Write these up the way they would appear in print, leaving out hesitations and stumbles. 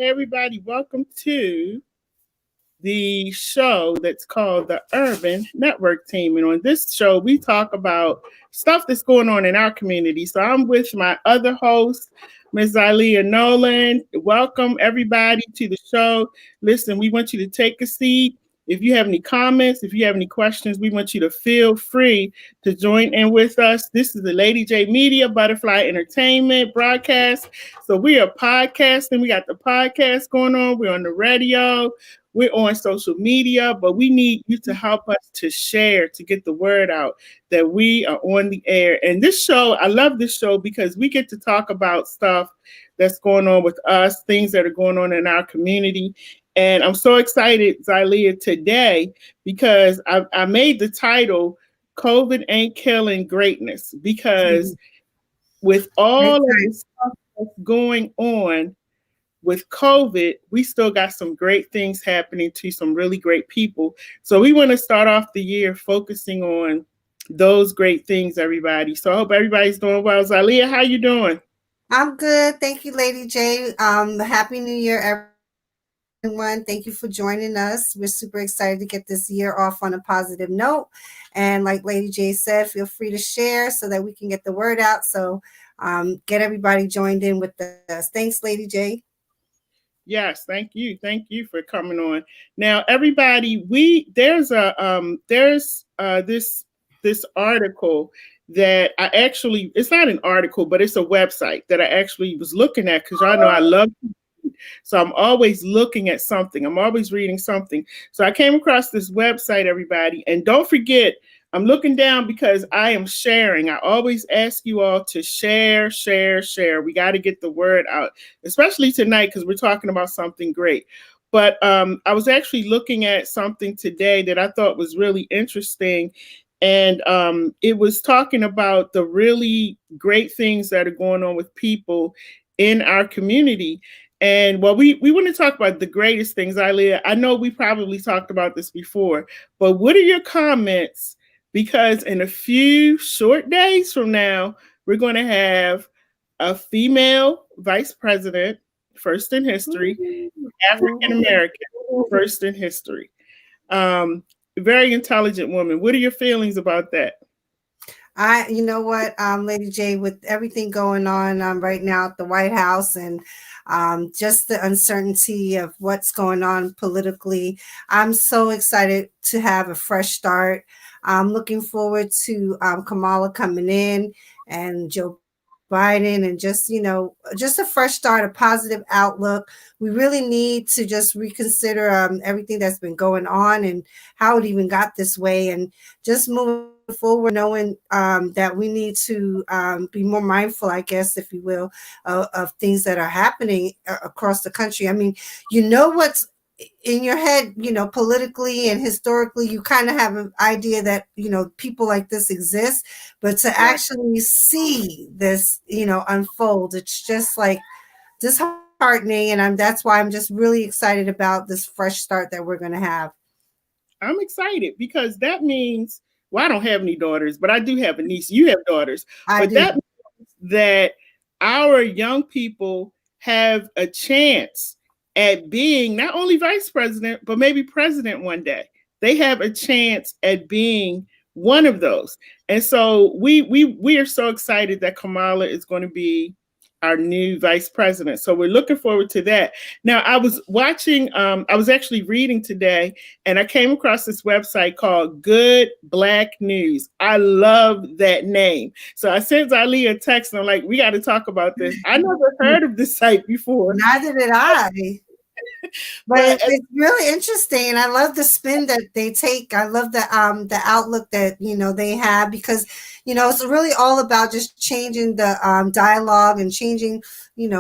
Hey, everybody, welcome to the show that's called the Urban Network Team. And on this show, we talk about stuff that's going on in our community. So I'm with my other host, Ms. Zylia Knowlin. Welcome, everybody, to the show. Listen, we want you to take a seat. If you have any comments, if you have any questions, we want you to feel free to join in with us. This is the LadyJ Media Butterfly Entertainment broadcast. So we are podcasting. We got the podcast going on. We're on the radio. We're on social media, but we need you to help us to share, to get the word out that we are on the air. And this show, I love this show because we get to talk about stuff that's going on with us, things that are going on in our community. And I'm so excited, Zylia, today because I made the title, COVID Ain't Killing Greatness, because with all of the stuff that's going on with COVID, we still got some great things happening to some really great people. So we want to start off the year focusing on those great things, everybody. So I hope everybody's doing well. Zylia, how you doing? I'm good. Thank you, Lady J. Happy New Year, everyone. Thank you for joining us. We're super excited to get this year off on a positive note. And like Lady J said, feel free to share so that we can get the word out. So get everybody joined in with us. Thanks, Lady J. Yes, thank you. Thank you for coming on. Now, everybody, there's this article that I actually, it's not an article, but it's a website that I actually was looking at because y'all know I love food. So I'm always looking at something. I'm always reading something. So I came across this website, everybody, and don't forget, I'm looking down because I am sharing. I always ask you all to share, share, share. We got to get the word out, especially tonight because we're talking about something great. But I was actually looking at something today that I thought was really interesting. And it was talking about the really great things that are going on with people in our community. And well, we want to talk about the greatest things, Zylia. I know we probably talked about this before, but what are your comments? Because in a few short days from now, we're going to have a female vice president, first in history, African American, first in history. Very intelligent woman. What are your feelings about that? You know what, Lady J, with everything going on right now at the White House and just the uncertainty of what's going on politically, I'm so excited to have a fresh start. I'm looking forward to Kamala coming in and Joe Biden and just a fresh start, a positive outlook. We really need to just reconsider everything that's been going on and how it even got this way and just moving forward, knowing that we need to be more mindful, I guess, if you will, of things that are happening across the country. I mean, what's in your head, politically and historically, you kind of have an idea that, people like this exist, but to actually see this, unfold, it's just like disheartening. And that's why I'm just really excited about this fresh start that we're going to have. I'm excited because that means, well, I don't have any daughters, but I do have a niece. You have daughters. But that means that our young people have a chance at being not only vice president, but maybe president one day. They have a chance at being one of those. And so we are so excited that Kamala is going to be our new vice president. So we're looking forward to that. Now, I was watching, I was actually reading today, and I came across this website called Good Black News. I love that name. So I sent Zylia a text, and I'm like, we got to talk about this. I never heard of this site before. Neither did I. But it's really interesting, and I love the spin that they take. I love the outlook that they have, because it's really all about just changing the dialogue and changing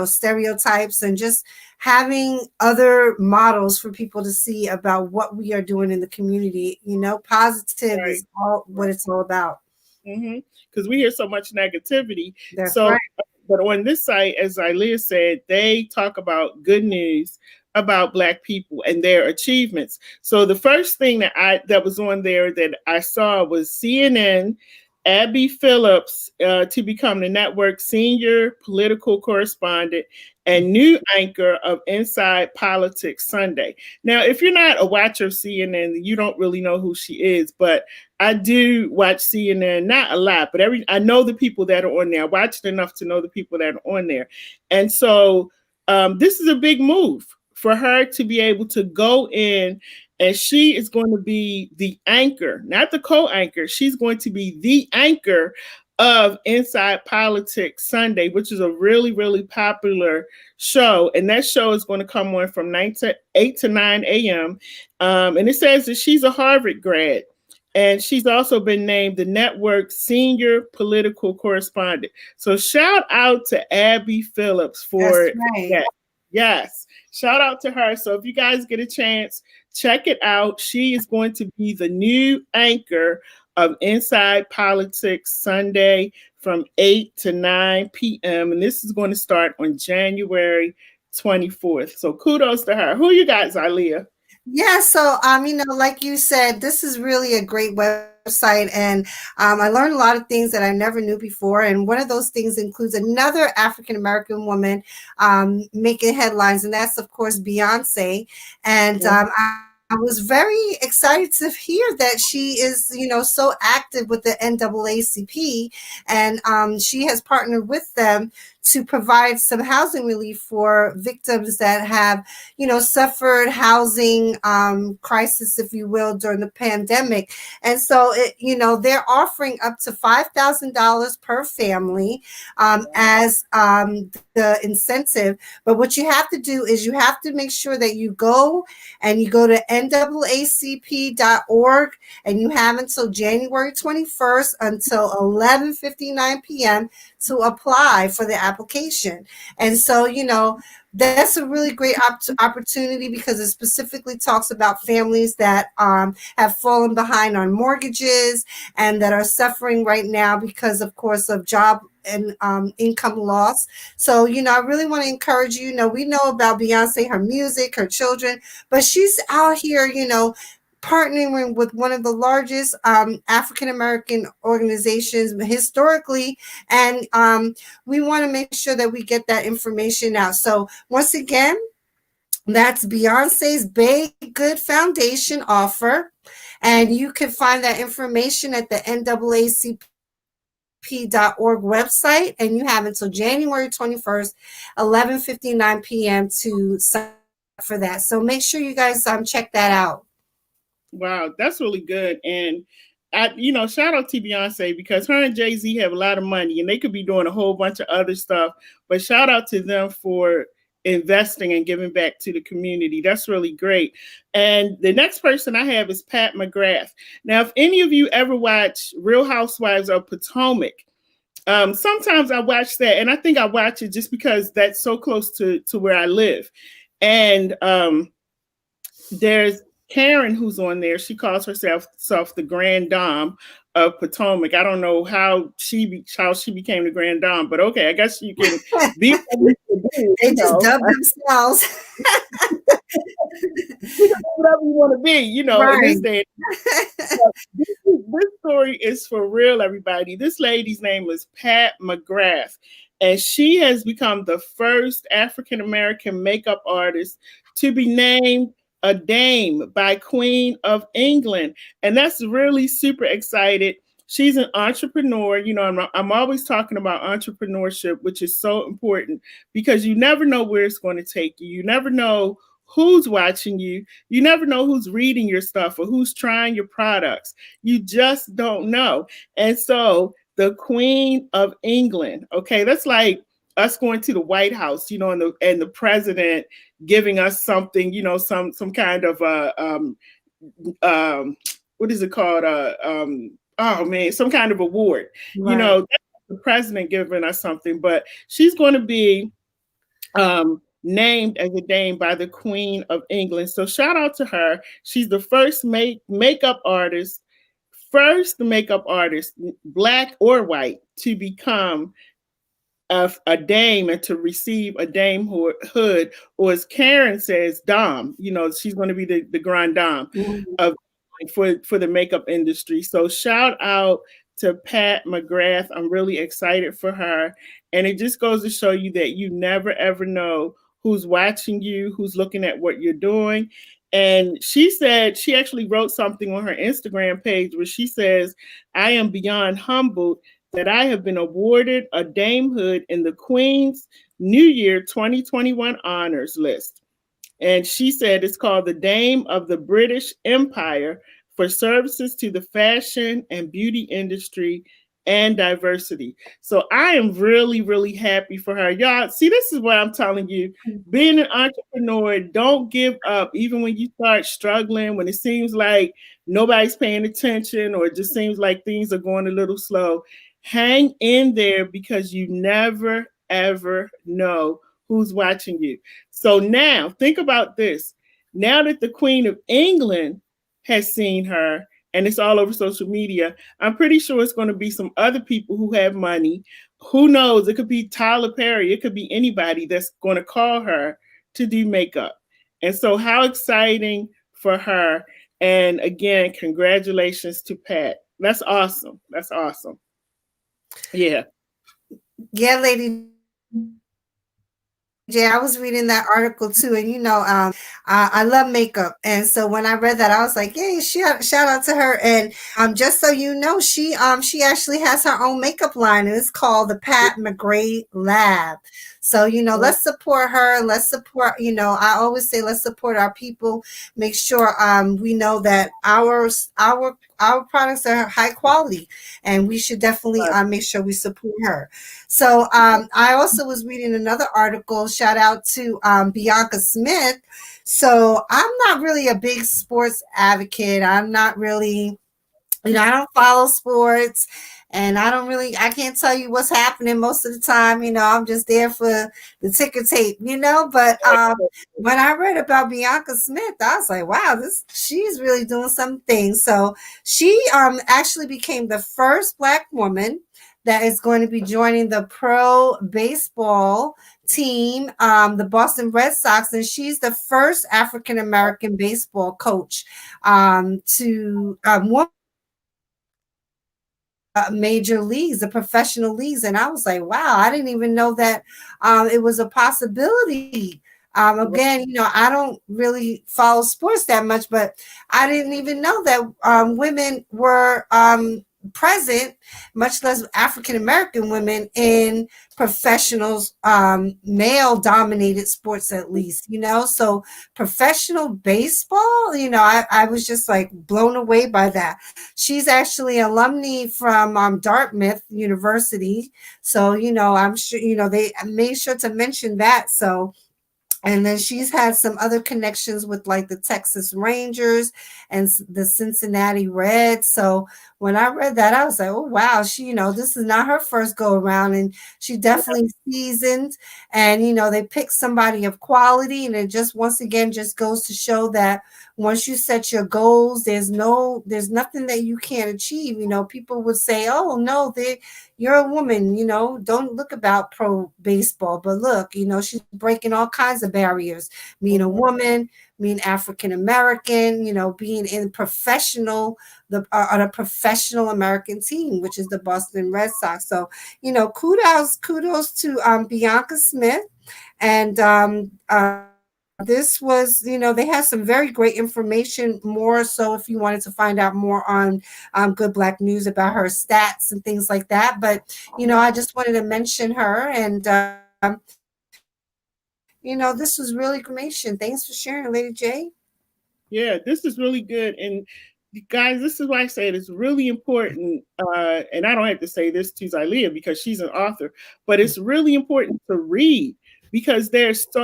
stereotypes and just having other models for people to see about what we are doing in the community. Positive is all what it's all about. Because we hear so much negativity. That's right. But on this site, as Zylia said, they talk about good news about Black people and their achievements. So the first thing that was on there that I saw was CNN Abby Phillips to become the network's senior political correspondent and new anchor of Inside Politics Sunday. Now, if you're not a watcher of CNN, you don't really know who she is, but I do watch CNN, not a lot, but I know the people that are on there. I watched enough to know the people that are on there. And so this is a big move for her to be able to go in, and she is going to be the anchor, not the co-anchor. She's going to be the anchor of Inside Politics Sunday, which is a really, really popular show. And that show is going to come on from 8 to 9 a.m. And it says that she's a Harvard grad. And she's also been named the network's senior political correspondent. So shout out to Abby Phillips for that. Yes. Shout out to her. So if you guys get a chance, check it out. She is going to be the new anchor of Inside Politics Sunday from 8 to 9 p.m. And this is going to start on January 24th. So kudos to her. Who you got, Zylia? Yeah, so like you said, this is really a great website, and I learned a lot of things that I never knew before. And one of those things includes another African American woman making headlines, and that's of course Beyonce. And I was very excited to hear that she is, so active with the NAACP, and she has partnered with them to provide some housing relief for victims that have, suffered housing crisis, if you will, during the pandemic. And so, they're offering up to $5,000 per family as the incentive. But what you have to do is you have to make sure that you go to NAACP.org, and you have until January 21st until 11:59 p.m. to apply for the application. And so, that's a really great opportunity because it specifically talks about families that have fallen behind on mortgages and that are suffering right now because, of course, of job and income loss. So, I really want to encourage you. We know about Beyonce, her music, her children, but she's out here, partnering with one of the largest African-American organizations historically. And we want to make sure that we get that information out. So once again, that's Beyonce's Big Good Foundation offer. And you can find that information at the NAACP.org website. And you have until January 21st, 11:59 p.m. to sign up for that. So make sure you guys check that out. Wow, that's really good. And shout out to Beyonce, because her and Jay-Z have a lot of money and they could be doing a whole bunch of other stuff. But shout out to them for investing and giving back to the community. That's really great. And the next person I have is Pat McGrath. Now, if any of you ever watch Real Housewives of Potomac, sometimes I watch that, and I think I watch it just because that's so close to where I live. And there's Karen who's on there. She calls herself the Grand Dame of Potomac. I don't know how she became the Grand Dame, but okay, I guess you can be. They just dub themselves. Whatever you want to be, right. In this day. This story is for real, everybody. This lady's name is Pat McGrath, and she has become the first African American makeup artist to be named a dame by Queen of England. And that's really super excited. She's an entrepreneur. I'm always talking about entrepreneurship, which is so important because you never know where it's going to take you. You never know who's watching you. You never know who's reading your stuff or who's trying your products. You just don't know. And so the Queen of England, okay, that's like us going to the White House, and the president giving us something, some kind of what is it called? Some kind of award. Right. That's the president giving us something, but she's going to be named as a dame by the Queen of England. So shout out to her. She's the first makeup artist, Black or white, to become a dame and to receive a damehood, or as Karen says, dame. She's going to be the Grand Dame of for the makeup industry. So shout out to Pat McGrath. I'm really excited for her. And it just goes to show you that you never ever know who's watching you, who's looking at what you're doing. And she said she actually wrote something on her Instagram page where she says, I am beyond humbled that I have been awarded a damehood in the Queen's New Year 2021 honors list. And she said it's called the Dame of the British Empire for services to the fashion and beauty industry and diversity. So I am really, really happy for her. Y'all, see, this is what I'm telling you. Being an entrepreneur, don't give up, even when you start struggling, when it seems like nobody's paying attention or it just seems like things are going a little slow. Hang in there because you never, ever know who's watching you. So now think about this. Now that the Queen of England has seen her and it's all over social media, I'm pretty sure it's going to be some other people who have money. Who knows? It could be Tyler Perry. It could be anybody that's going to call her to do makeup. And so, how exciting for her. And again, congratulations to Pat. That's awesome. That's awesome. Yeah. Yeah, Lady J, I was reading that article too, and I love makeup, and so when I read that, I was like, "Yay! Shout out to her!" And just so you know, she actually has her own makeup line, and it's called the Pat McGrath Lab. So let's support her. Let's support. I always say let's support our people. Make sure we know that our products are high quality, and we should definitely make sure we support her. So I also was reading another article. Shout out to Bianca Smith. So I'm not really a big sports advocate. I'm not really, I don't follow sports, and I can't tell you what's happening most of the time. I'm just there for the ticker tape, But when I read about Bianca Smith, I was like, wow, she's really doing some things. So she actually became the first Black woman that is going to be joining the pro baseball team, the Boston Red Sox, and she's the first African American baseball coach to major leagues, the professional leagues. And I was like, wow, I didn't even know that it was a possibility. Again, I don't really follow sports that much, but I didn't even know that women were present, much less African American women, in professionals, male dominated sports, at least, so professional baseball, I was just like blown away by that. She's actually alumni from Dartmouth University, so I'm sure they made sure to mention that. So, and then she's had some other connections with like the Texas Rangers and the Cincinnati Reds. So when I read that, I was like, oh, wow, this is not her first go around, and she definitely seasoned, and, they picked somebody of quality. And it just, once again, just goes to show that once you set your goals, there's nothing that you can't achieve. People would say, oh, no, you're a woman, don't look about pro baseball, but look, she's breaking all kinds of barriers, being a woman, being African American, being in on a professional American team, which is the Boston Red Sox. So, kudos to Bianca Smith. And this was, they have some very great information, more so if you wanted to find out more on Good Black News about her stats and things like that. But, I just wanted to mention her. And, this was really information. Thanks for sharing, Lady J. Yeah, this is really good. And guys, this is why I say it is really important. And I don't have to say this to Zylia because she's an author, but it's really important to read, because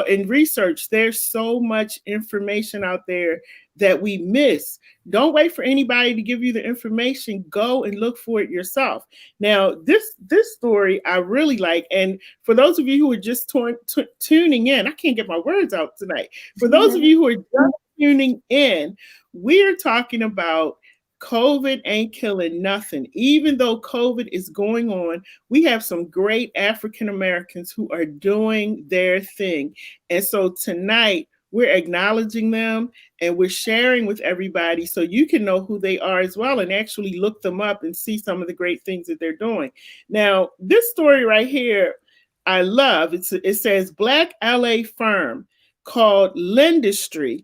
in research, there's so much information out there that we miss. Don't wait for anybody to give you the information. Go and look for it yourself. Now, this story I really like. And for those of you who are just tuning in, I can't get my words out tonight. For those of you who are just tuning in, we're talking about COVID ain't killing nothing. Even though COVID is going on, we have some great African Americans who are doing their thing. And so tonight, we're acknowledging them and we're sharing with everybody so you can know who they are as well and actually look them up and see some of the great things that they're doing. Now, this story right here, I love. It says Black LA firm called Lendistry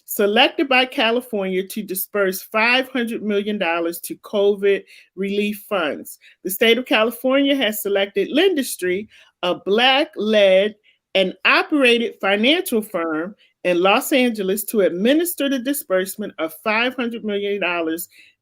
selected by California to disperse $500 million to COVID relief funds. The state of California has selected Lendistry, a Black led and operated financial firm in Los Angeles, to administer the disbursement of $500 million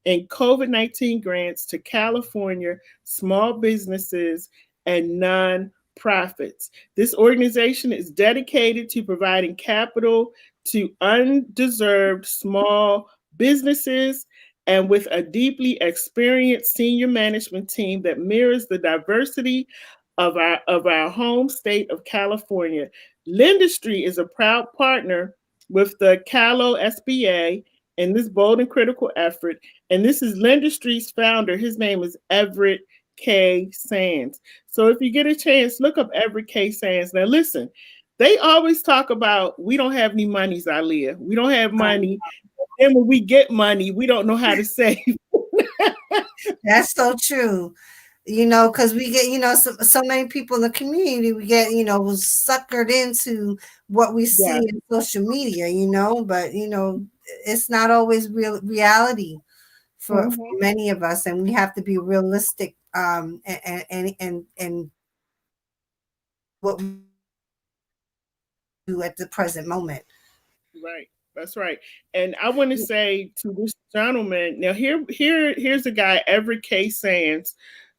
in COVID 19 grants to California small businesses and non-profits. This organization is dedicated to providing capital to undeserved small businesses and with a deeply experienced senior management team that mirrors the diversity of our home state of California. Lendistry is a proud partner with the Calo SBA in this bold and critical effort. And this is Lendistry's founder. His name is Everett K. Sands. So if you get a chance, look up Everett K. Sands. Now listen, they always talk about we don't have any money, Zylia. We don't have money. And when we get money, we don't know how to save. That's so true. Because we get, so many people in the community, we get, suckered into what we see Yeah. in social media, but, it's not always reality for many of us. And we have to be realistic and what we do at the present moment. Right. That's right. And I want to say to this gentleman, now here's a guy, Everett K. Sands,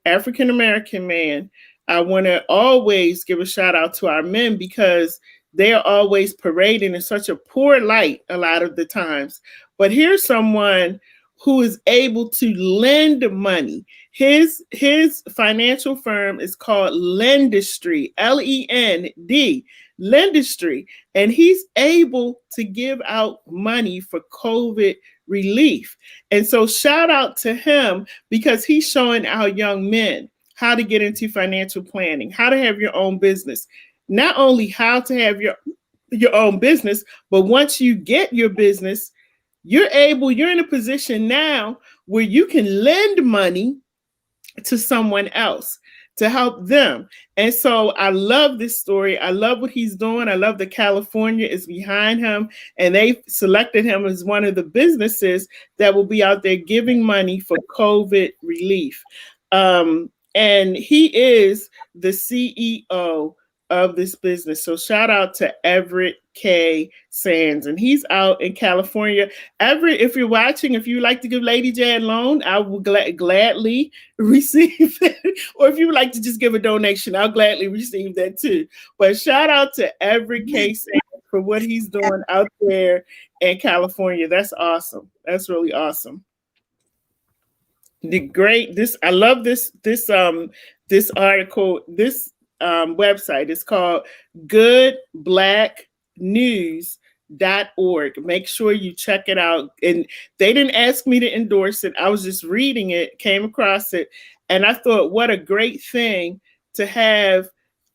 African American man. I want to always give a shout out to our men because they are always parading in such a poor light a lot of the times. But here's someone who is able to lend money. His financial firm is called Lendistry, Lend, Lendistry, and he's able to give out money for COVID relief. And so shout out to him because he's showing our young men how to get into financial planning, how to have your own business. Not only how to have your own business, but once you get your business, you're in a position now where you can lend money to someone else to help them. And so I love this story. I love what he's doing. I love that California is behind him and they selected him as one of the businesses that will be out there giving money for COVID relief. And he is the CEO of this business. So shout out to Everett K. Sands. And he's out in California. Everett, if you're watching, if you like to give LadyJ a loan, I will gladly receive it. Or if you would like to just give a donation, I'll gladly receive that too. But shout out to Everett K. Sands for what he's doing out there in California. That's awesome. That's really awesome. I love this article, this website is called goodblacknews.org. Make sure you check it out. And they didn't ask me to endorse it. I was just reading it, came across it, and I thought, what a great thing to have.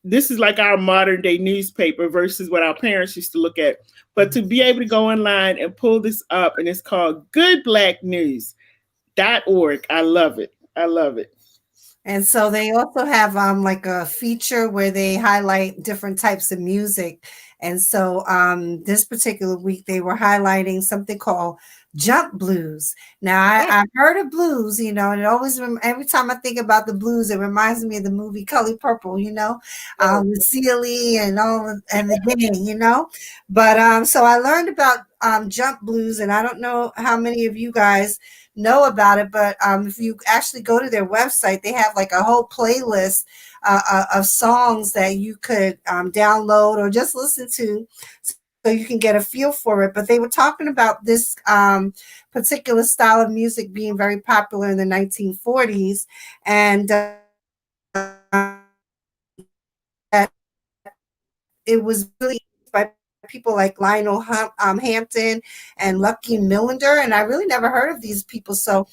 This is like our modern day newspaper versus what our parents used to look at. But to be able to go online and pull this up, and it's called goodblacknews.org. I love it. I love it. And so they also have like a feature where they highlight different types of music. And so this particular week they were highlighting something called jump blues. Now I've heard of blues, and it always every time I think about the blues, it reminds me of the movie Color Purple, with Zylia and the gang, But so I learned about jump blues, and I don't know how many of you guys know about it, but if you actually go to their website, they have like a whole playlist of songs that you could download or just listen to so you can get a feel for it. But they were talking about this particular style of music being very popular in the 1940s, and it was really by people like Lionel Hampton and Lucky Millinder, and I really never heard of these people. So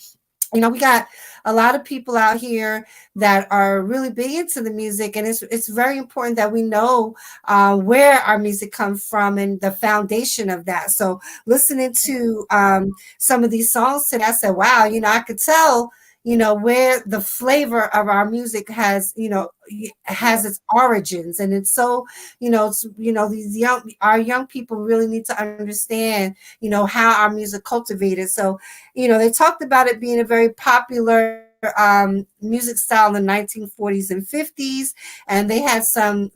We got a lot of people out here that are really big into the music, and it's very important that we know where our music comes from and the foundation of that. So listening to some of these songs today, I said, wow, I could tell, where the flavor of our music has, has its origins. And it's so, these our young people really need to understand, how our music cultivated. So, they talked about it being a very popular music style in the 1940s and 50s, and they had some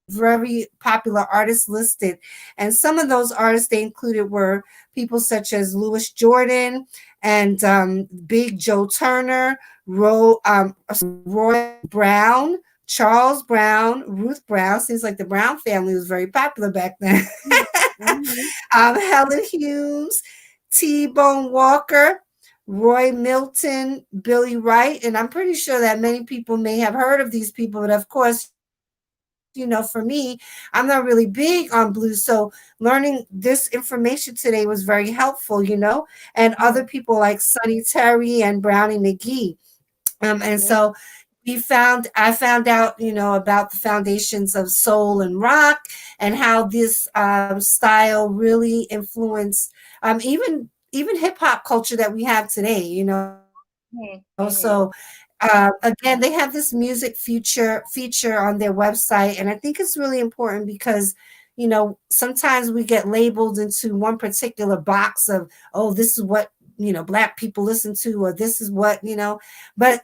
very popular artists listed, and some of those artists they included were people such as Louis Jordan and Big Joe Turner, Roy Brown, Charles Brown, Ruth Brown. Seems like the Brown family was very popular back then. Mm-hmm. Helen Hughes, T Bone Walker, Roy Milton, Billy Wright. And I'm pretty sure that many people may have heard of these people. But of course, for me, I'm not really big on blues. So learning this information today was very helpful, and other people like Sonny Terry and Brownie McGee. And so I found out, about the foundations of soul and rock, and how this style really influenced even hip hop culture that we have today. So Mm-hmm. again, they have this music feature on their website, and I think it's really important because sometimes we get labeled into one particular box of, oh, this is what black people listen to, or this is what. But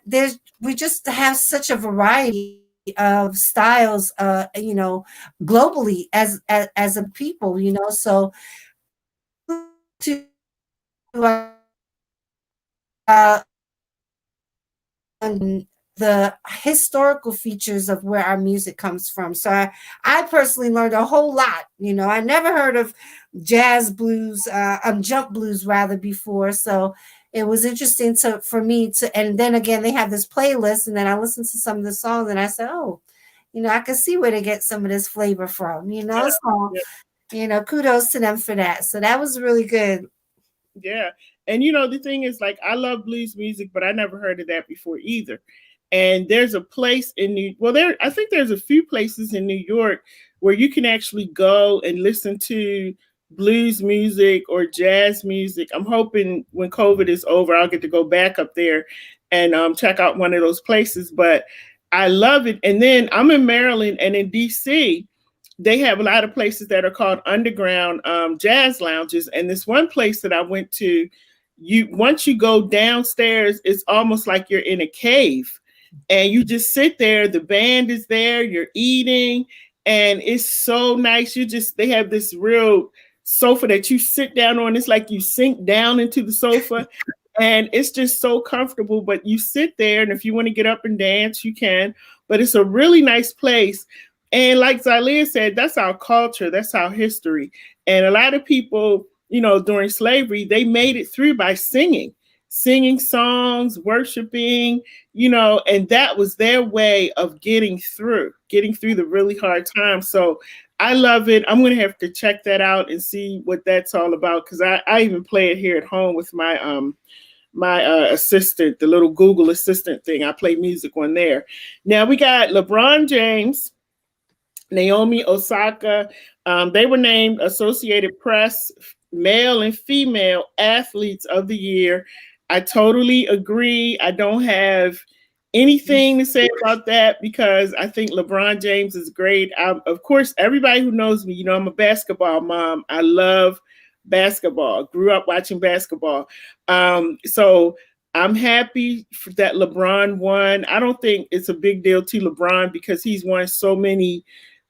we just have such a variety of styles, globally as a people. So to the historical features of where our music comes from. So I personally learned a whole lot. I never heard of jazz blues, jump blues rather, before. So it was interesting for me to, and then again, they have this playlist, and then I listened to some of the songs, and I said, oh, I can see where they get some of this flavor from. So Yeah. kudos to them for that. So that was really good. Yeah. And the thing is, like, I love blues music, but I never heard of that before either. And there's a place in I think there's a few places in New York where you can actually go and listen to blues music or jazz music. I'm hoping when COVID is over, I'll get to go back up there and check out one of those places. But I love it. And then I'm in Maryland, and in DC, they have a lot of places that are called underground jazz lounges. And this one place that I went to, once you go downstairs, it's almost like you're in a cave, and you just sit there. The band is there, you're eating, and it's so nice. They have this real sofa that you sit down on. It's like you sink down into the sofa, and it's just so comfortable. But you sit there, and if you want to get up and dance, you can. But it's a really nice place. And like Zylia said, that's our culture, that's our history. And a lot of people, during slavery, they made it through by singing songs, worshiping, and that was their way of getting through the really hard times. So I love it. I'm going to have to check that out and see what that's all about, because I even play it here at home with my assistant, the little Google assistant thing. I play music on there. Now we got LeBron James, Naomi Osaka. They were named Associated Press Male and Female Athletes of the Year. I totally agree. I don't have anything to say about that because I think LeBron James is great. Of course, everybody who knows me, I'm a basketball mom. I love basketball. Grew up watching basketball. So I'm happy that LeBron won. I don't think it's a big deal to LeBron because he's won so many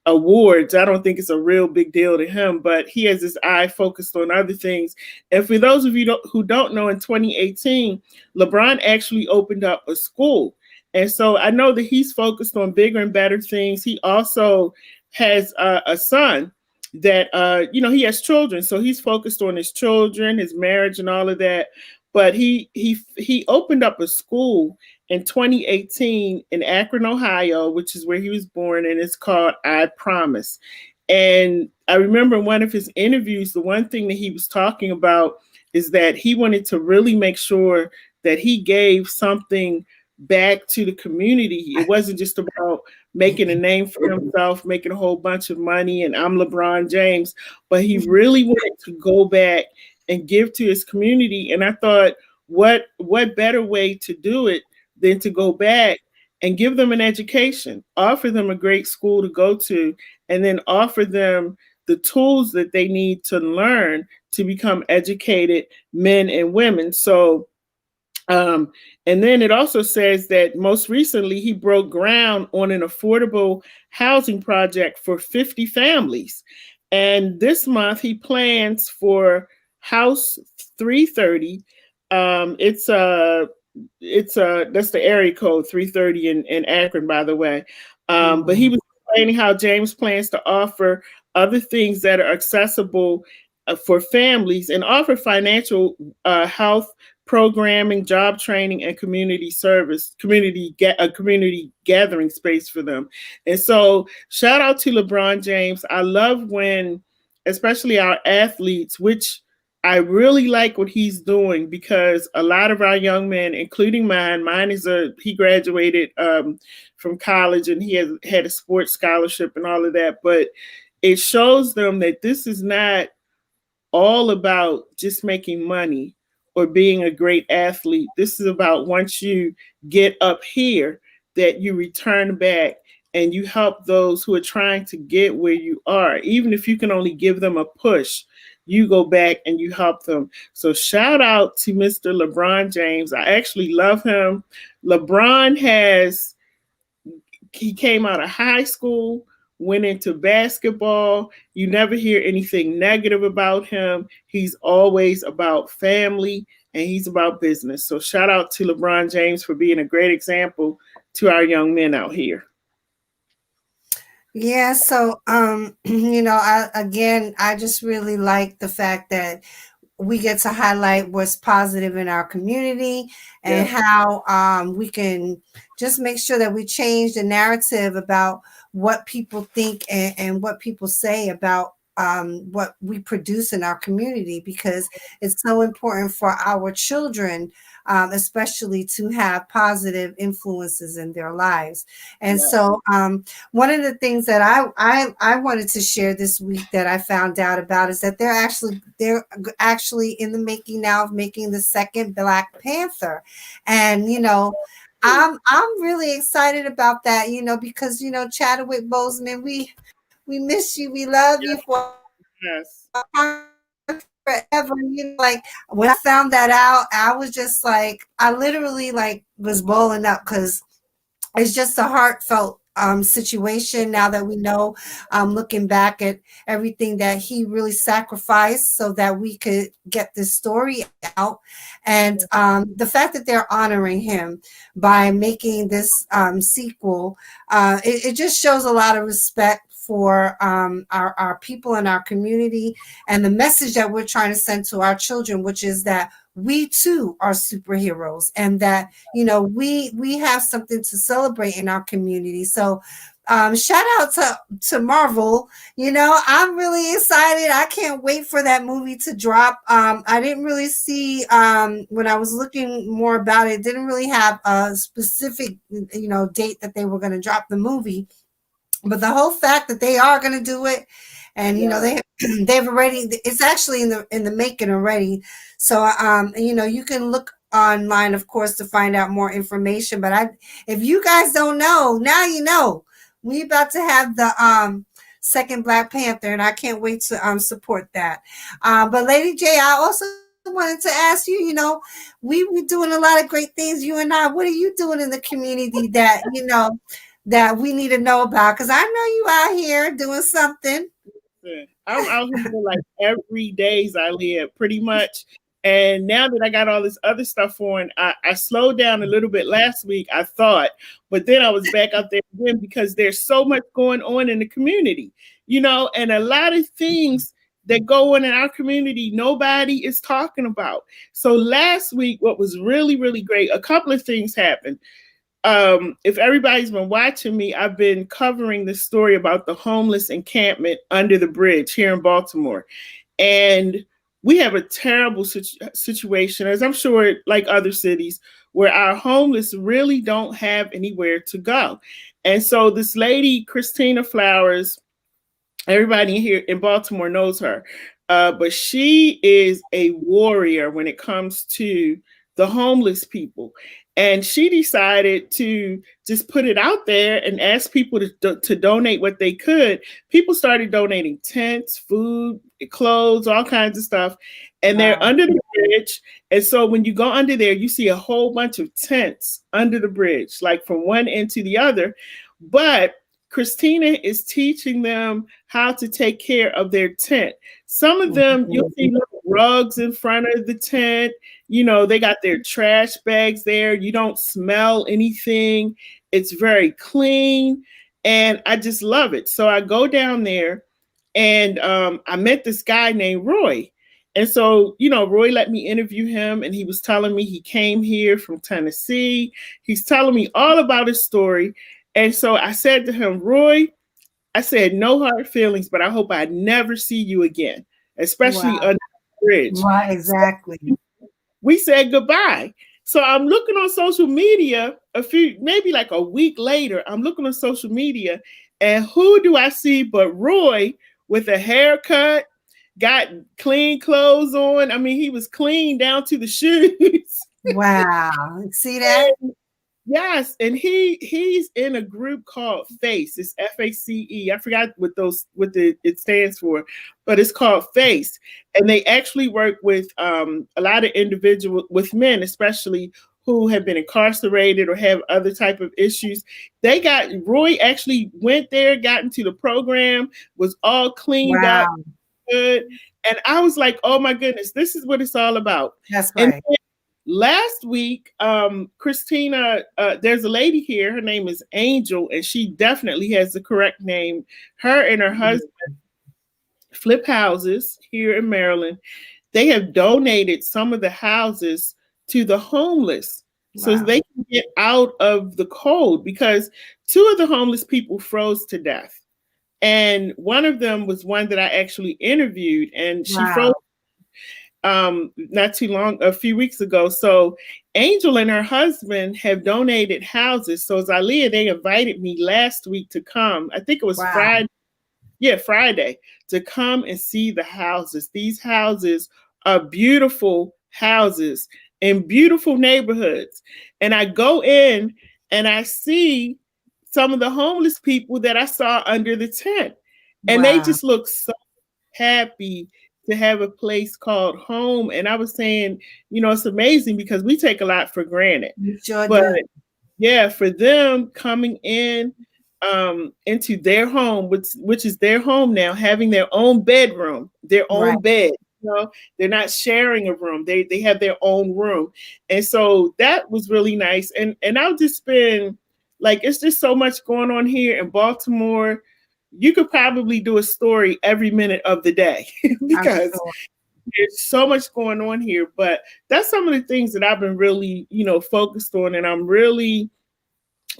awards. I don't think it's a real big deal to him, but he has his eye focused on other things. And for those of you who don't know, in 2018, LeBron actually opened up a school. And so I know that he's focused on bigger and better things. He also has a son that, he has children. So he's focused on his children, his marriage, and all of that. But he opened up a school in 2018 in Akron, Ohio, which is where he was born, and it's called I Promise. And I remember in one of his interviews, the one thing that he was talking about is that he wanted to really make sure that he gave something back to the community. It wasn't just about making a name for himself, making a whole bunch of money, and I'm LeBron James, but he really wanted to go back and give to his community. And I thought, what better way to do it than to go back and give them an education, offer them a great school to go to, and then offer them the tools that they need to learn to become educated men and women. So um, and then it also says that most recently he broke ground on an affordable housing project for 50 families. And this month he plans for House 330. It's that's the area code 330 in Akron, by the way. But he was explaining how James plans to offer other things that are accessible for families and offer financial health programming, job training, and community service, a community gathering space for them. And so, shout out to LeBron James. I love when, especially our athletes, which I really like what he's doing because a lot of our young men, including mine is he graduated from college and he has had a sports scholarship and all of that, but it shows them that this is not all about just making money or being a great athlete. This is about once you get up here, that you return back and you help those who are trying to get where you are. Even if you can only give them a push, you go back and you help them. So shout out to Mr. LeBron James. I actually love him. He came out of high school, went into basketball. You never hear anything negative about him. He's always about family and he's about business. So shout out to LeBron James for being a great example to our young men out here. Yeah, so I just really like the fact that we get to highlight what's positive in our community and how we can just make sure that we change the narrative about what people think and what people say about what we produce in our community, because it's so important for our children, especially to have positive influences in their lives. And so one of the things that I wanted to share this week that I found out about is that they're actually in the making now of making the second Black Panther. And I'm really excited about that, because Chadwick Boseman, we miss you, we love you for Yes. forever. Like when I found that out, I was just like, I literally like was bowling up because it's just a heartfelt situation now that we know, looking back at everything that he really sacrificed so that we could get this story out. And the fact that they're honoring him by making this sequel, it just shows a lot of respect for our people in our community and the message that we're trying to send to our children, which is that we too are superheroes and that, we have something to celebrate in our community. So shout out to Marvel. I'm really excited. I can't wait for that movie to drop. I didn't really see, when I was looking more about it, didn't really have a specific, date that they were going to drop the movie. But the whole fact that they are going to do it, and they've already, it's actually in the making already. So you can look online, of course, to find out more information. But if you guys don't know, now you know. We about to have the second Black Panther, and I can't wait to support that. But Lady J, I also wanted to ask you, we're doing a lot of great things, you and I. What are you doing in the community that that we need to know about? Because I know you out here doing something. I'm out here like every day, Zylia, pretty much. And now that I got all this other stuff on, I slowed down a little bit last week, I thought, but then I was back out there again because there's so much going on in the community, and a lot of things that go on in our community, nobody is talking about. So last week, what was really, really great, a couple of things happened. If everybody's been watching me, I've been covering the story about the homeless encampment under the bridge here in Baltimore. And we have a terrible situation, as I'm sure, like other cities, where our homeless really don't have anywhere to go. And so this lady, Christina Flowers, everybody here in Baltimore knows her, but she is a warrior when it comes to the homeless people. And she decided to just put it out there and ask people to donate what they could. People started donating tents, food, clothes, all kinds of stuff. And they're Wow. under the bridge. And so when you go under there, you see a whole bunch of tents under the bridge, like from one end to the other. But Christina is teaching them how to take care of their tent. Some of them, you'll see little rugs in front of the tent. You know, they got their trash bags there. You don't smell anything. It's very clean. And I just love it. So I go down there and I met this guy named Roy. And so, you know, Roy let me interview him, and he was telling me he came here from Tennessee. He's telling me all about his story. And so I said to him, Roy, I said, no hard feelings, but I hope I never see you again, especially Wow. under the bridge. Right, exactly. So we said goodbye. So I'm looking on social media maybe like a week later, I'm looking on social media, and who do I see but Roy with a haircut, got clean clothes on. I mean, he was clean down to the shoes. Wow. See that? Yes, and he's in a group called FACE. It's FACE. I forgot it stands for, but it's called FACE, and they actually work with a lot of individuals, with men especially, who have been incarcerated or have other type of issues. Roy actually went there, got into the program, was all cleaned up, Wow. good, and I was like, oh my goodness, this is what it's all about. That's And right. last week, Christina, there's a lady here. Her name is Angel, and she definitely has the correct name. Her and her husband flip houses here in Maryland. They have donated some of the houses to the homeless so Wow. they can get out of the cold, because two of the homeless people froze to death. And one of them was one that I actually interviewed, and she froze not too long, a few weeks ago. So Angel and her husband have donated houses. So Zylia, they invited me last week to come. I think it was Friday. Yeah, Friday, to come and see the houses. These houses are beautiful houses in beautiful neighborhoods. And I go in and I see some of the homeless people that I saw under the tent. And they Wow. just look so happy to have a place called home. And I was saying, you know, it's amazing because we take a lot for granted. You sure But do. yeah, for them coming in into their home, which is their home now, having their own bedroom, their Right. own bed. You know, they're not sharing a room. They have their own room. And so that was really nice. And I've just been like, it's just so much going on here in Baltimore. You could probably do a story every minute of the day I'm because sure. there's so much going on here. But that's some of the things that I've been really, you know, focused on. And I'm really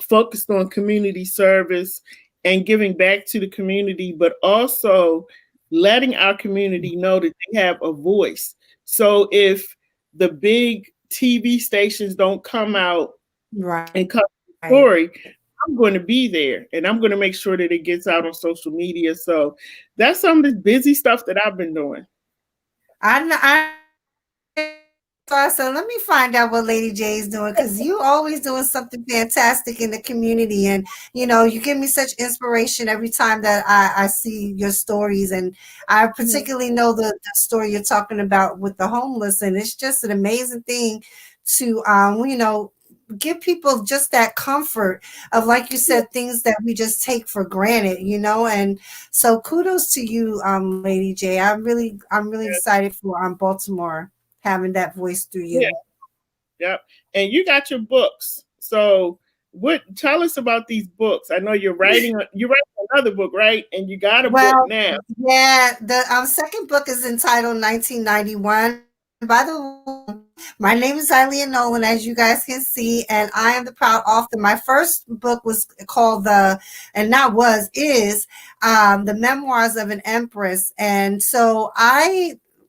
focused on community service and giving back to the community, but also letting our community know that they have a voice. So if the big TV stations don't come out Right. and cover the story, I'm going to be there and I'm going to make sure that it gets out on social media. So that's some of the busy stuff that I've been doing. I So I said, let me find out what Lady J is doing, because you always doing something fantastic in the community. And, you know, you give me such inspiration every time that I see your stories. And I particularly know the story you're talking about with the homeless. And it's just an amazing thing to, you know, give people just that comfort of, like you said, things that we just take for granted, you know. And so kudos to you, Lady J. I'm really excited for Baltimore having that voice through you. Yeah. Yep. And you got your books. So tell us about these books. I know you're writing another book, right? And you got a book now. Yeah, the second book is entitled 1991. By the way, my name is Zylia Knowlin, as you guys can see, and I am the proud author. My first book was called The Memoirs of an Empress. And so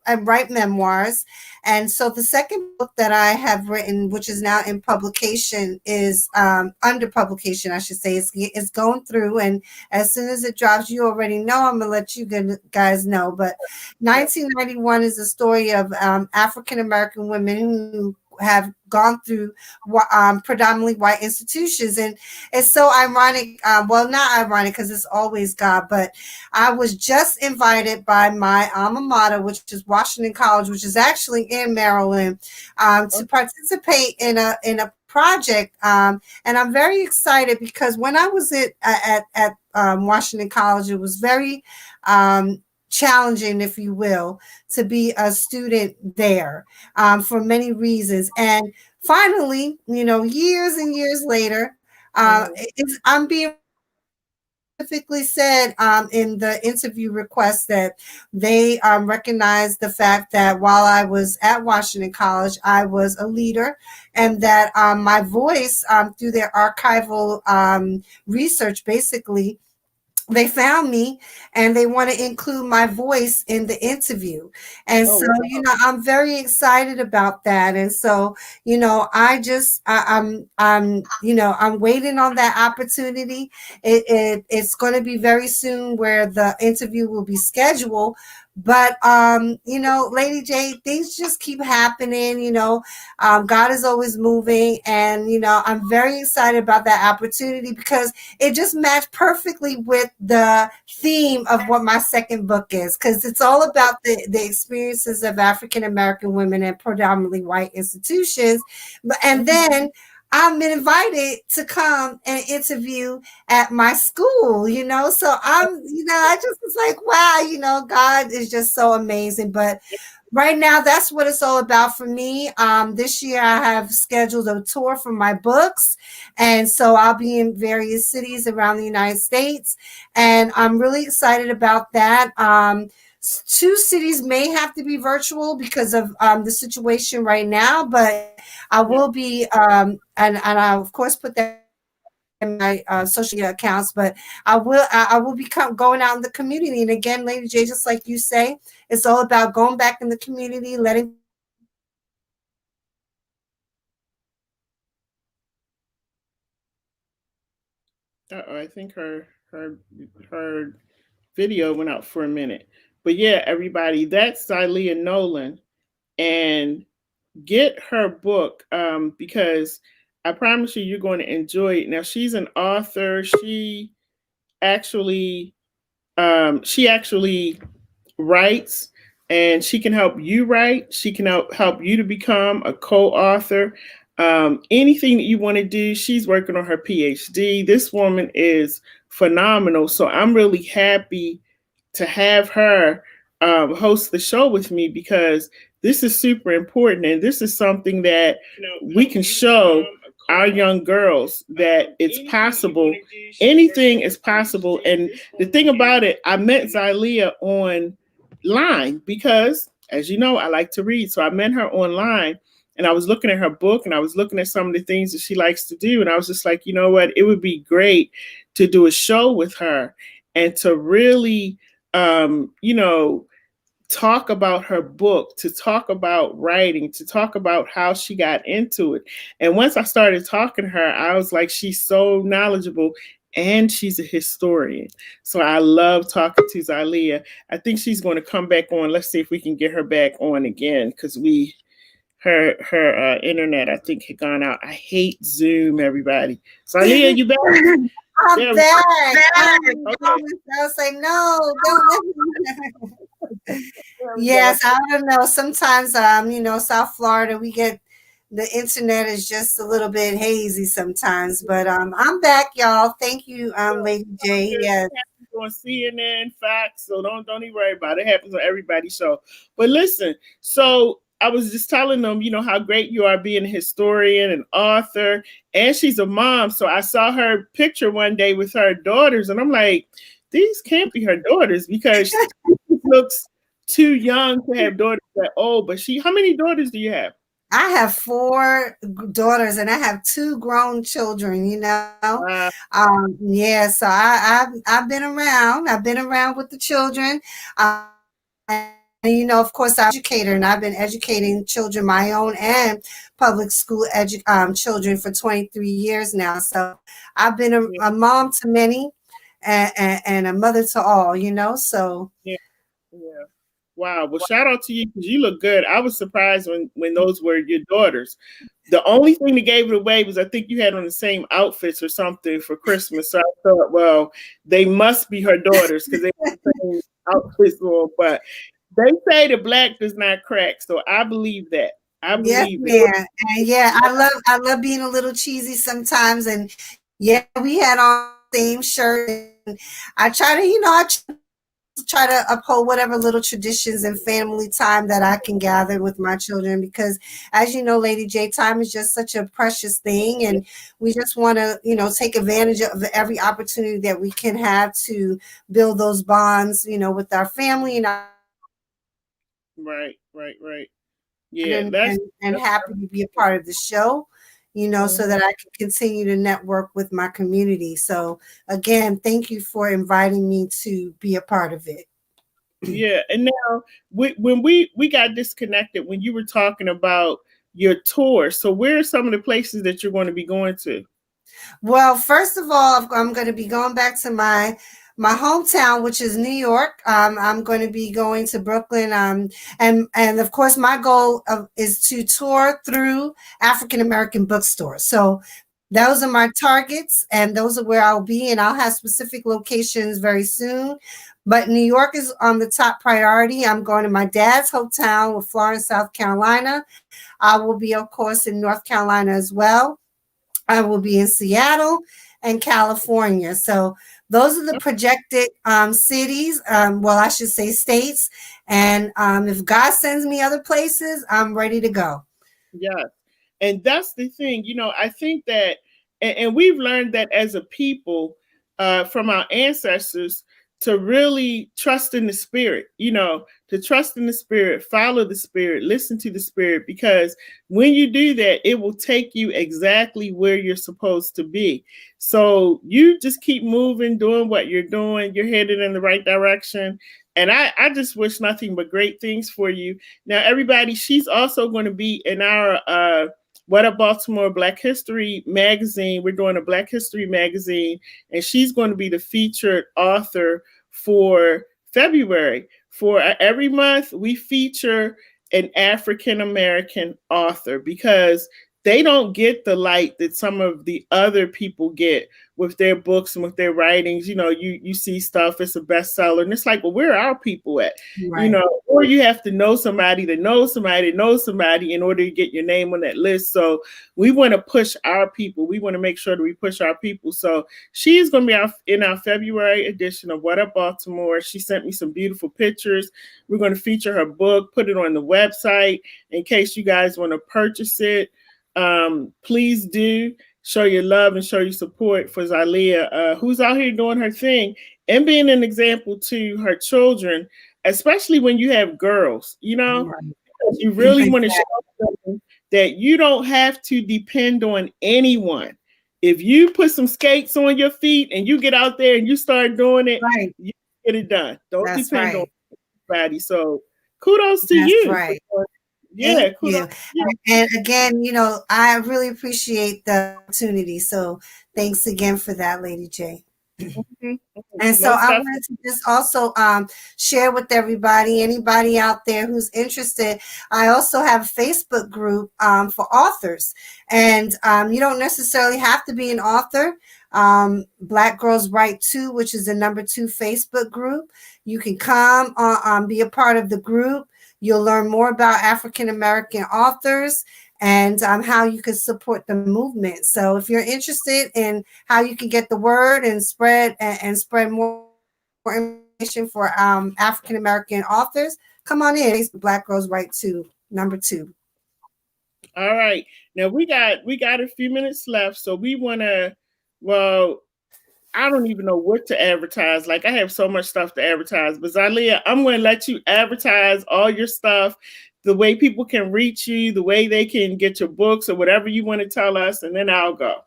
I write memoirs. And so the second book that I have written, which is now in publication, is under publication, I should say, is going through. And as soon as it drops, you already know. I'm gonna let you guys know. But 1991 is a story of African American women who have gone through predominantly white institutions. And it's so ironic. Well, not ironic because it's always God, but I was just invited by my alma mater, which is Washington College, which is actually in Maryland, to participate in a project. And I'm very excited because when I was at Washington College, it was very challenging, if you will, to be a student there for many reasons. And finally, years and years later, I'm being specifically said in the interview request that they recognized the fact that while I was at Washington College, I was a leader, and that my voice through their archival research, basically, they found me and they want to include my voice in the interview. And so, I'm very excited about that. And so, I'm waiting on that opportunity. It's going to be very soon where the interview will be scheduled. But, Lady J, things just keep happening. God is always moving. And, I'm very excited about that opportunity because it just matched perfectly with the theme of what my second book is, because it's all about the experiences of African American women in predominantly white institutions. And then I'm invited to come and interview at my school, so I just was like, wow, God is just so amazing. But right now, that's what it's all about for me. This year, I have scheduled a tour for my books. And so I'll be in various cities around the United States. And I'm really excited about that. 2 cities may have to be virtual because of the situation right now, but I will be, and I'll, of course, put that in my social media accounts, but I will be going out in the community. And again, Lady J, just like you say, it's all about going back in the community, letting I think her video went out for a minute. But yeah, everybody, that's Zylia Knowlin, and get her book because I promise you, you're going to enjoy it. Now, she's an author. Actually, she actually writes, and she can help you write. She can help you to become a co-author. Anything that you want to do, she's working on her PhD. This woman is phenomenal. So I'm really happy to have her host the show with me because this is super important. And this is something that we can show our young girls that it's possible. Anything is possible. And the thing about it, I met Zylia online because, as you know, I like to read. So I met her online and I was looking at her book and I was looking at some of the things that she likes to do. And I was just like, you know what? It would be great to do a show with her and to really, talk about her book, to talk about writing, to talk about how she got into it. And once I started talking to her, I was like, she's so knowledgeable and she's a historian. So I love talking to Zylia. I think she's going to come back on. Let's see if we can get her back on again because her internet, I think, had gone out. I hate Zoom, everybody. Zylia, you back? I'm back. I was like, no, don't let me. Yes, I don't know. Sometimes, South Florida, we get the internet is just a little bit hazy sometimes. But I'm back, y'all. Thank you, Lady J. Yes. On CNN, Fox, so don't even worry about it. It happens on everybody's show. But listen, so I was just telling them, how great you are being a historian and author, and she's a mom. So I saw her picture one day with her daughters, and I'm like, these can't be her daughters because she looks too young to have daughters that old. But how many daughters do you have? I have 4 daughters and I have 2 grown children, Yeah, so I've been around. I've been around with the children. you know, of course, I'm an educator, and I've been educating children, my own and public school children, for 23 years now. So I've been Yeah, a mom to many, and a mother to all, you know. So yeah, yeah. Wow. Well, shout out to you because you look good. I was surprised when those were your daughters. The only thing that gave it away was I think you had on the same outfits or something for Christmas. So I thought, well, they must be her daughters because they have the same outfits on. But they say the black does not crack, so I believe that. I yes, believe it. ma'am. And yeah, I love being a little cheesy sometimes. And yeah, we had on the same shirt. And I try to, you know, try to uphold whatever little traditions and family time that I can gather with my children, because as you know, Lady J, time is just such a precious thing, and we just want to, you know, take advantage of every opportunity that we can have to build those bonds, you know, with our family. And Right, right, right. Yeah, and that's happy to be a part of the show, you know, so mhm. that I can continue to network with my community. So again, thank you for inviting me to be a part of it. Yeah. And now when we got disconnected when you were talking about your tour. So where are some of the places that you're going to be going to? Well, first of all, I'm going to be going back to my hometown, which is New York. I'm going to be going to Brooklyn, and of course, my goal is to tour through African American bookstores. So those are my targets, and those are where I'll be, and I'll have specific locations very soon. But New York is on the top priority. I'm going to my dad's hometown with Florence, South Carolina. I will be, of course, in North Carolina as well. I will be in Seattle and California. So those are the projected cities. Well, I should say states. And if God sends me other places, I'm ready to go. Yeah. And that's the thing, I think that, and we've learned that as a people from our ancestors to really trust in the spirit, to trust in the spirit, follow the spirit, listen to the spirit, because when you do that, it will take you exactly where you're supposed to be. So you just keep moving, doing what you're doing. You're headed in the right direction. And I just wish nothing but great things for you. Now, everybody, she's also going to be in our What Up Baltimore Black History magazine. We're doing a Black History magazine, and she's going to be the featured author for February. For every month, we feature an African American author because they don't get the light that some of the other people get with their books and with their writings. You see stuff, it's a bestseller, and it's like, well, where are our people at? Right. Or you have to know somebody that knows somebody that knows somebody in order to get your name on that list. So we want to push our people. We want to make sure that we push our people. So she's going to be in our February edition of What Up Baltimore. She sent me some beautiful pictures. We're going to feature her book, put it on the website in case you guys want to purchase it. Please do show your love and show your support for Zylia, who's out here doing her thing and being an example to her children, especially when you have girls, Right. you really want to Exactly. show them that you don't have to depend on anyone. If you put some skates on your feet and you get out there and you start doing it, Right. you get it done. Don't That's depend on right. anybody. So kudos to That's you. right. Yeah, Thank kudos you. to you. And again, you know, I really appreciate the opportunity. So thanks again for that, Lady J. Mhm, mhm. And so Most I definitely. wanted to just also share with everybody, anybody out there who's interested. I also have a Facebook group for authors. And you don't necessarily have to be an author. Black Girls Write Too, which is the #2 Facebook group. You can come be a part of the group. You'll learn more about African American authors and how you can support the movement. So if you're interested in how you can get the word and spread more information for African American authors, come on in. Facebook Black Girls Write Too, #2. All right. Now we got a few minutes left, so we wanna well, I don't even know what to advertise. Like I have so much stuff to advertise, but Zylia, I'm gonna let you advertise all your stuff, the way people can reach you, the way they can get your books or whatever you want to tell us, and then I'll go.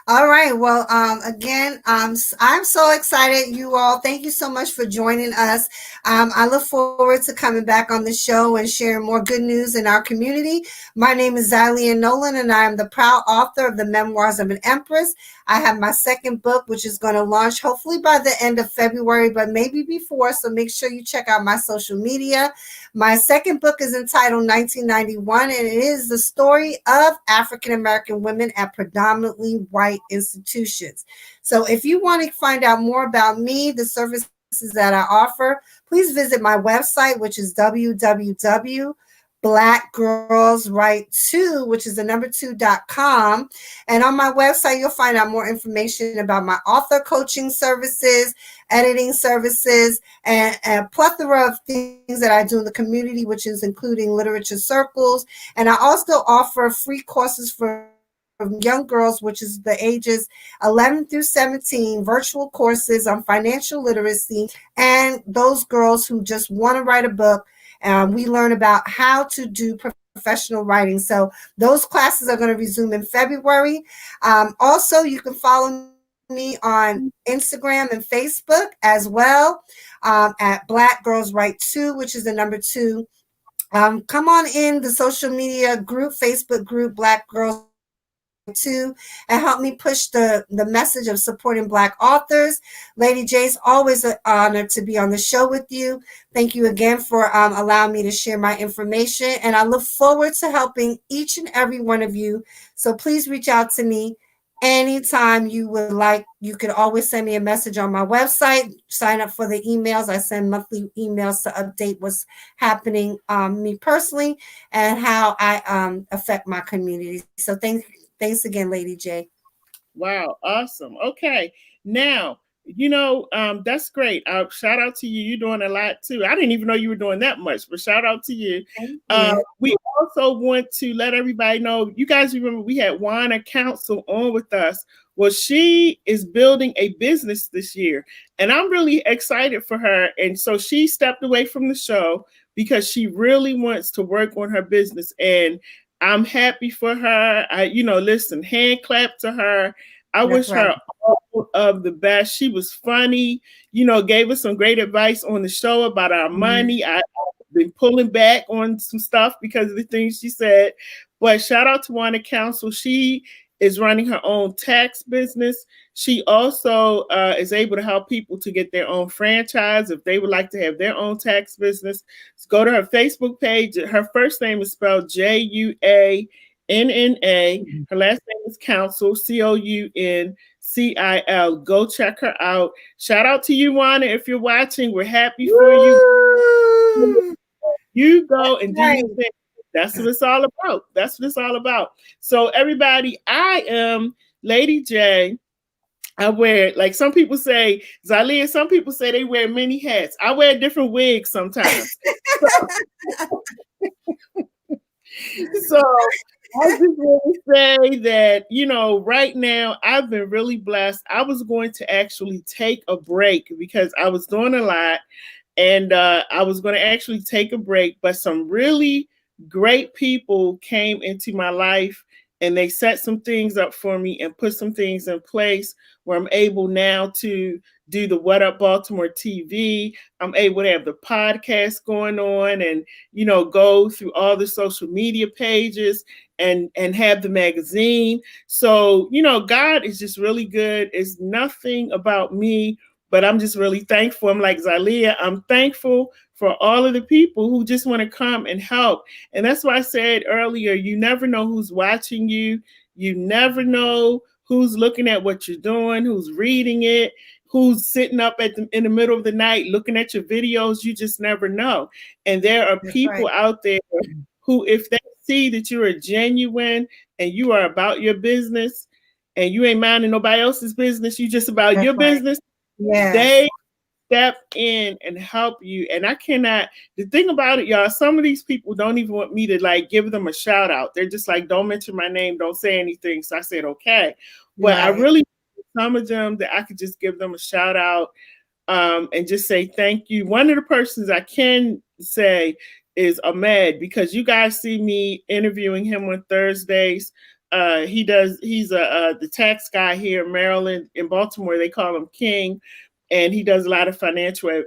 All right. Well, again, I'm so excited. You all, thank you so much for joining us. I look forward to coming back on the show and sharing more good news in our community. My name is Zylia Knowlin, and I am the proud author of the Memoirs of an Empress. I have my second book, which is going to launch hopefully by the end of February, but maybe before. So make sure you check out my social media. My second book is entitled 1991, and it is the story of African American women at predominantly white institutions. So if you want to find out more about me, the services that I offer, please visit my website, which is www.blackgirlswrite2, which is the number 2.com. And on my website, you'll find out more information about my author coaching services, editing services, and a plethora of things that I do in the community, which is including literature circles. And I also offer free courses for young girls, which is the ages 11 through 17, virtual courses on financial literacy, and those girls who just want to write a book. We learn about how to do professional writing. So those classes are going to resume in February. Also, you can follow me on Instagram and Facebook as well, at Black Girls Write 2, which is the number 2. Come on in the social media group, Facebook group, Black Girls Write 2, and help me push the message of supporting Black authors. Lady J, it's always an honor to be on the show with you. Thank you again for allowing me to share my information, and I look forward to helping each and every one of you. So please reach out to me anytime you would like. You could always send me a message on my website. Sign up for the emails. I send monthly emails to update what's happening, me personally, and how I affect my community. So thanks again, Lady J. Wow, awesome. Okay, now that's great. Shout out to you. You're doing a lot too. I didn't even know you were doing that much, but shout out to you. Thank you. We also want to let everybody know. You guys remember we had Juana Council on with us. Well, she is building a business this year, and I'm really excited for her. And so she stepped away from the show because she really wants to work on her business, and I'm happy for her. Listen, hand clap to her. I That's wish right. her all of the best. She was funny, gave us some great advice on the show about our money. I've been pulling back on some stuff because of the things she said. But shout out to Wanda Council. She is running her own tax business. She also is able to help people to get their own franchise if they would like to have their own tax business. So go to her Facebook page. Her first name is spelled Juanna. Her last name is Council, Council. Go check her out. Shout out to you, Juana, if you're watching. We're happy for you. You go and do your thing. That's what it's all about. That's what it's all about. So everybody, I am Lady J. I wear, like some people say, Zylia, some people say they wear many hats. I wear different wigs sometimes. So I just want to say that, right now I've been really blessed. I was going to actually take a break because I was doing a lot. And I was going to actually take a break, but some really great people came into my life and they set some things up for me and put some things in place where I'm able now to do the What Up Baltimore TV. I'm able to have the podcast going on and, go through all the social media pages and have the magazine. So, God is just really good. It's nothing about me, but I'm just really thankful. I'm like Zylia, I'm thankful for all of the people who just want to come and help. And that's why I said earlier, you never know who's watching you. You never know who's looking at what you're doing, who's reading it, who's sitting up in the middle of the night looking at your videos. You just never know. And there are people out there who, if they see that you're a genuine and you are about your business and you ain't minding nobody else's business, you just about your business, they step in and help you. And the thing about it, y'all, some of these people don't even want me to like give them a shout out. They're just like, don't mention my name, don't say anything. So I said, okay. But I really, some of them that I could just give them a shout out and just say thank you. One of the persons I can say is Ahmed, because you guys see me interviewing him on Thursdays. He's the tax guy here in Maryland. In Baltimore, they call him King, and he does a lot of financial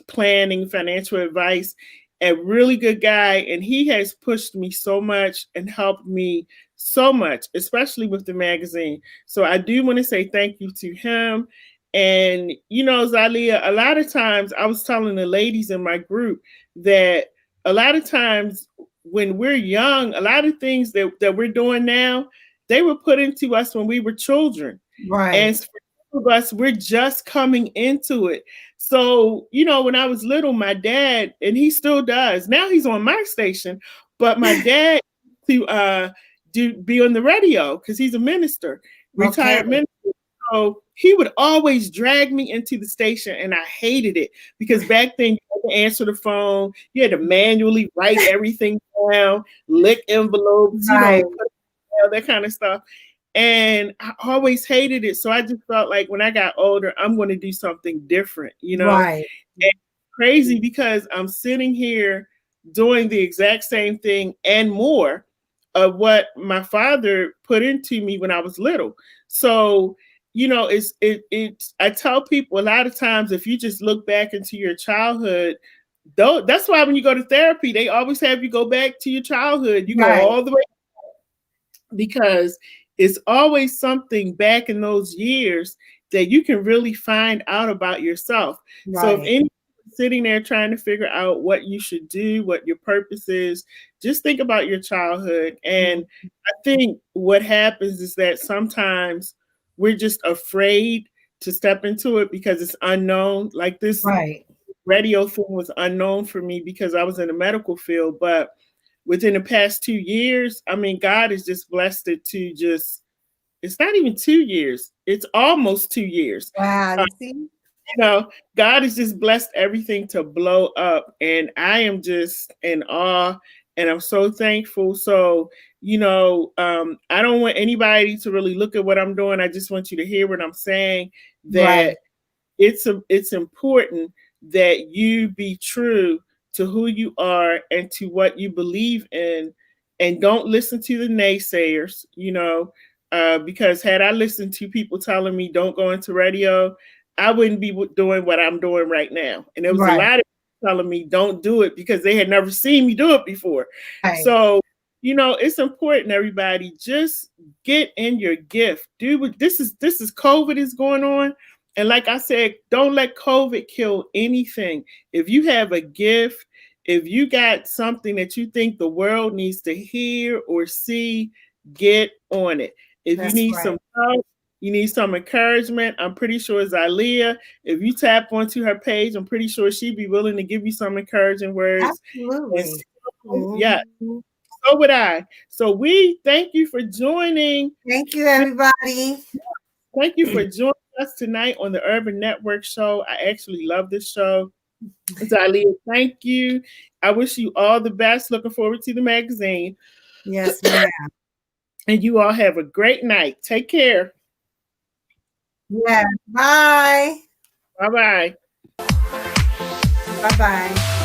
planning, financial advice. A really good guy, and he has pushed me so much and helped me so much, especially with the magazine. So I do want to say thank you to him. And Zylia, a lot of times I was telling the ladies in my group that a lot of times when we're young, a lot of things that we're doing now, they were put into us when we were children. Right. And for some of us, we're just coming into it. So, when I was little, my dad, and he still does, now he's on my station, but my dad to be on the radio because he's a minister, retired minister. So he would always drag me into the station, and I hated it because back then you had to answer the phone, you had to manually write everything down, lick envelopes, that kind of stuff. And I always hated it. So I just felt like when I got older, I'm going to do something different, Right. And crazy because I'm sitting here doing the exact same thing and more of what my father put into me when I was little. So, I tell people a lot of times, if you just look back into your childhood, that's why when you go to therapy, they always have you go back to your childhood. You go all the way because it's always something back in those years that you can really find out about yourself. Right. So if anyone's sitting there trying to figure out what you should do, what your purpose is, just think about your childhood. And I think what happens is that sometimes we're just afraid to step into it because it's unknown. Like this radio thing was unknown for me because I was in the medical field, but within the past 2 years, I mean, God has just blessed it to it's not even 2 years. It's almost 2 years. Wow, you see? God has just blessed everything to blow up. And I am just in awe and I'm so thankful. So, I don't want anybody to really look at what I'm doing. I just want you to hear what I'm saying, that it's important that you be true to who you are and to what you believe in, and don't listen to the naysayers, because had I listened to people telling me don't go into radio, I wouldn't be doing what I'm doing right now. And there was a lot of people telling me don't do it because they had never seen me do it before. So, it's important, everybody, just get in your gift. This is COVID is going on. And like I said, don't let COVID kill anything. If you have a gift, if you got something that you think the world needs to hear or see, get on it. If you need some help, you need some encouragement, I'm pretty sure Zylia, if you tap onto her page, I'm pretty sure she'd be willing to give you some encouraging words. Absolutely. Yeah. So would I. So we thank you for joining. Thank you, everybody. Thank you for joining us tonight on the Urban Network Show. I actually love this show. Zylia, thank you. I wish you all the best. Looking forward to the magazine. Yes, ma'am. And you all have a great night. Take care. Yeah. Bye. Bye-bye. Bye-bye.